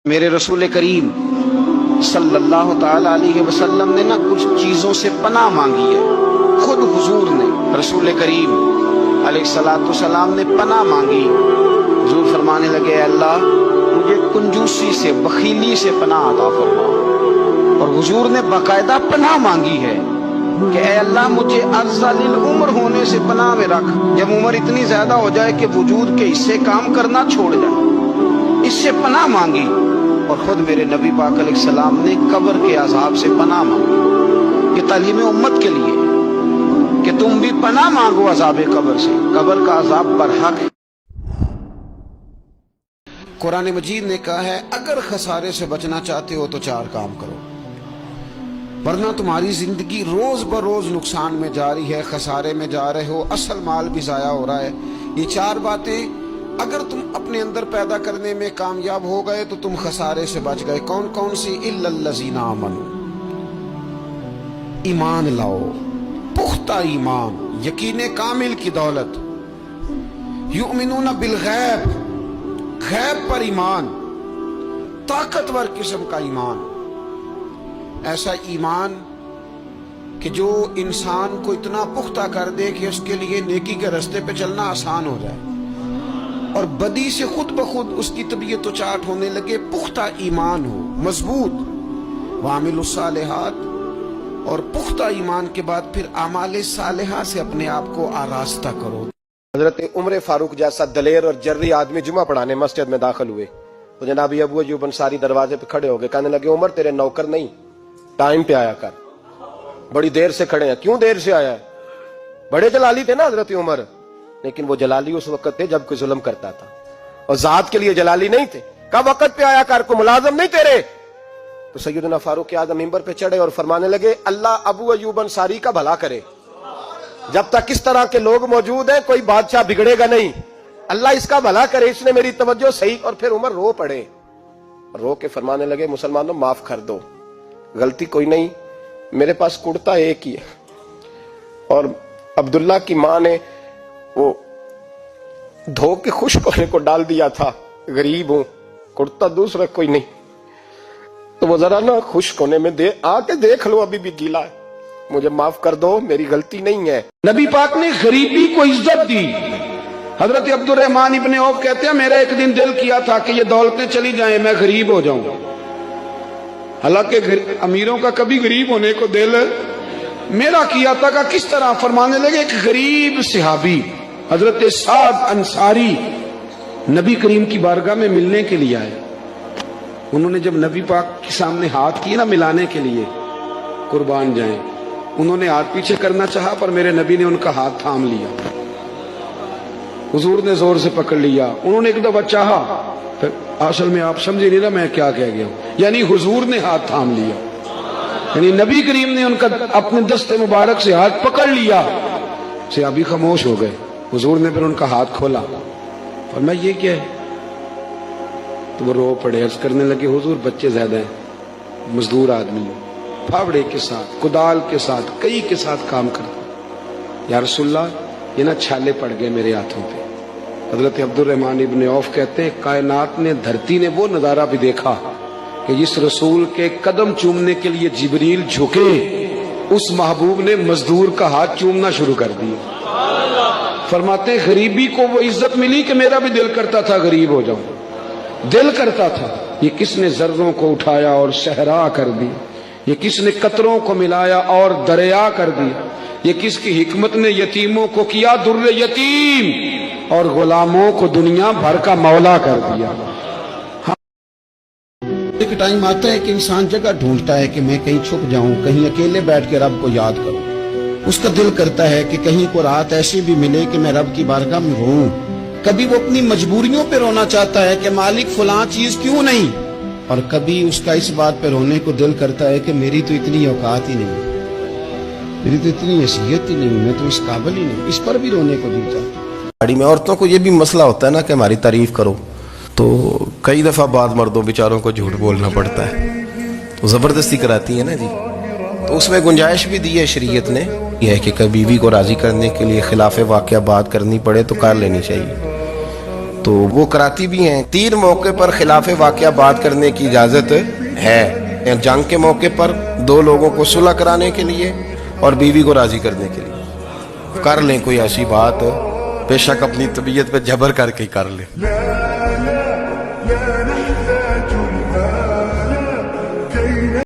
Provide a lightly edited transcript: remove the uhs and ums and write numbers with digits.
میرے رسول کریم صلی اللہ تعالی علیہ وسلم نے نا کچھ چیزوں سے پناہ مانگی ہے. خود حضور نے رسول کریم علیہ الصلوۃ والسلام نے پناہ مانگی. حضور فرمانے لگے اے اللہ مجھے کنجوسی سے بخیلی سے پناہ عطا فرما. اور حضور نے باقاعدہ پناہ مانگی ہے کہ اے اللہ مجھے ارذل العمر ہونے سے پناہ میں رکھ. جب عمر اتنی زیادہ ہو جائے کہ وجود کے حصے کام کرنا چھوڑ جائے, اس سے پناہ مانگی. اور خود میرے نبی پاک علیہ السلام نے قبر کے عذاب سے پناہ مانگی. یہ تعلیم امت کے لیے کہ تم بھی پناہ مانگو عذاب قبر سے. قبر کا عذاب برحق ہے. قرآن مجید نے کہا ہے اگر خسارے سے بچنا چاہتے ہو تو چار کام کرو, ورنہ تمہاری زندگی روز بروز نقصان میں جا رہی ہے, خسارے میں جا رہے ہو, اصل مال بھی ضائع ہو رہا ہے. یہ چار باتیں اگر تم اپنے اندر پیدا کرنے میں کامیاب ہو گئے تو تم خسارے سے بچ گئے. کون کون سی؟ الا الذین آمنوا, ایمان لاؤ, پختہ ایمان, یقین کامل کی دولت. یؤمنون بالغیب, غیب پر ایمان, طاقتور قسم کا ایمان. ایسا ایمان کہ جو انسان کو اتنا پختہ کر دے کہ اس کے لیے نیکی کے راستے پہ چلنا آسان ہو جائے اور بدی سے خود بخود اس کی طبیعت چاٹ ہونے لگے. پختہ ایمان ہو, مضبوط. وعملوا الصالحات, اور پختہ ایمان کے بعد پھر اعمال صالحہ سے اپنے آپ کو آراستہ کرو. حضرت عمر فاروق جیسا دلیر اور جرری آدمی جمعہ پڑھانے مسجد میں داخل ہوئے تو جناب ابو ایوب انصاری دروازے پہ کھڑے ہو گئے. کہنے لگے عمر تیرے نوکر نہیں, ٹائم پہ آیا کر, بڑی دیر سے کھڑے ہیں. کیوں دیر سے آیا ہے؟ بڑے جلالی تھے نا حضرت عمر, لیکن وہ جلالی اس وقت تھے جب کوئی ظلم کرتا تھا, اور ذات کے لیے جلالی نہیں تھے. کب وقت پہ آیا کر, کو ملازم نہیں تیرے. تو سیدنا فاروق اعظم منبر پہ چڑھے اور فرمانے لگے اللہ ابو ایوب انصاری کا بھلا کرے. جب تک اس طرح کے لوگ موجود ہیں کوئی بادشاہ بگڑے گا نہیں. اللہ اس کا بھلا کرے, اس نے میری توجہ صحیح. اور پھر عمر رو پڑے, رو کے فرمانے لگے مسلمانوں معاف کر دو, غلطی کوئی نہیں, میرے پاس کرتا ایک ہی ہے, اور عبداللہ کی ماں نے وہ دھو کے خشک ہونے کو ڈال دیا تھا, غریب ہوں, کرتا دوسرا کوئی نہیں, تو وہ ذرا نا خشک ہونے میں دے آ کے دیکھ لو ابھی بھی گیلا ہے, مجھے معاف کر دو, میری غلطی نہیں ہے. نبی پاک نے غریبی کو عزت دی. حضرت عبد الرحمن ابن عوف کہتے ہیں میرا ایک دن دل کیا تھا کہ یہ دولتیں چلی جائیں میں غریب ہو جاؤں. حالانکہ امیروں کا کبھی غریب ہونے کو دل میرا کیا تھا. کہ کس طرح فرمانے لگے ایک غریب صحابی حضرت سعد انصاری نبی کریم کی بارگاہ میں ملنے کے لیے آئے. انہوں نے جب نبی پاک کے سامنے ہاتھ کیے نا ملانے کے لیے, قربان جائیں, انہوں نے ہاتھ پیچھے کرنا چاہا پر میرے نبی نے ان کا ہاتھ تھام لیا. حضور نے زور سے پکڑ لیا. انہوں نے ایک دفعہ چاہا, پھر اصل میں آپ سمجھے نہیں نا میں کیا کہہ گیا ہوں, یعنی حضور نے ہاتھ تھام لیا, یعنی نبی کریم نے ان کا اپنے دست مبارک سے ہاتھ پکڑ لیا. صحابی خاموش ہو گئے. حضور نے پھر ان کا ہاتھ کھولا اور میں یہ کیا ہے, تو وہ رو پڑے. عرض کرنے لگے حضور بچے زیادہ ہیں, مزدور آدمی, پھاوڑے کے ساتھ, کدال کے ساتھ, کئی کے ساتھ کام کرتا. یا رسول اللہ یہ نا چھالے پڑ گئے میرے ہاتھوں پہ. حضرت عبد الرحمن ابن عوف کہتے ہیں کائنات نے, دھرتی نے وہ نظارہ بھی دیکھا کہ جس رسول کے قدم چومنے کے لیے جبریل جھکے, اس محبوب نے مزدور کا ہاتھ چومنا شروع کر دیا. فرماتے ہیں غریبی کو وہ عزت ملی کہ میرا بھی دل کرتا تھا غریب ہو جاؤں, دل کرتا تھا. یہ کس نے ذروں کو اٹھایا اور صحرا کر دی, یہ کس نے قطروں کو ملایا اور دریا کر دی, یہ کس کی حکمت نے یتیموں کو کیا در یتیم اور غلاموں کو دنیا بھر کا مولا کر دیا. ایک ٹائم آتا ہے کہ انسان جگہ ڈھونڈتا ہے کہ میں کہیں چھپ جاؤں, کہیں اکیلے بیٹھ کے رب کو یاد کروں. اس کا دل کرتا ہے کہ کہیں کو رات ایسی بھی ملے کہ میں رب کی بارگاہ میں روؤں. کبھی وہ اپنی مجبوریوں پہ رونا چاہتا ہے کہ مالک فلاں چیز کیوں نہیں, اور کبھی اس کا اس بات پہ رونے کو دل کرتا ہے کہ میری تو اتنی اوقات ہی نہیں, میری تو اتنی حیثیت ہی نہیں, میں تو اس قابل ہی نہیں. اس پر بھی رونے کو دل چاہتا ہے. گاڑی میں عورتوں کو یہ بھی مسئلہ ہوتا ہے نا کہ ہماری تعریف کرو, تو کئی دفعہ بعض مردوں بیچاروں کو جھوٹ بولنا پڑتا ہے, تو زبردستی کراتی ہے نا جی. تو اس میں گنجائش بھی دی ہے شریعت نے, یہ ہے کہ کبھی بیوی کو راضی کرنے کے لیے خلاف واقعہ بات کرنی پڑے تو کر لینی چاہیے. تو وہ کراتی بھی ہیں. 3 موقع پر خلاف واقعہ بات کرنے کی اجازت ہے. جنگ کے موقع پر 2 لوگوں کو صلح کرانے کے لیے اور بیوی کو راضی کرنے کے لیے کر لیں کوئی ایسی بات, بے شک اپنی طبیعت پہ جبر کر کے ہی کر لیں.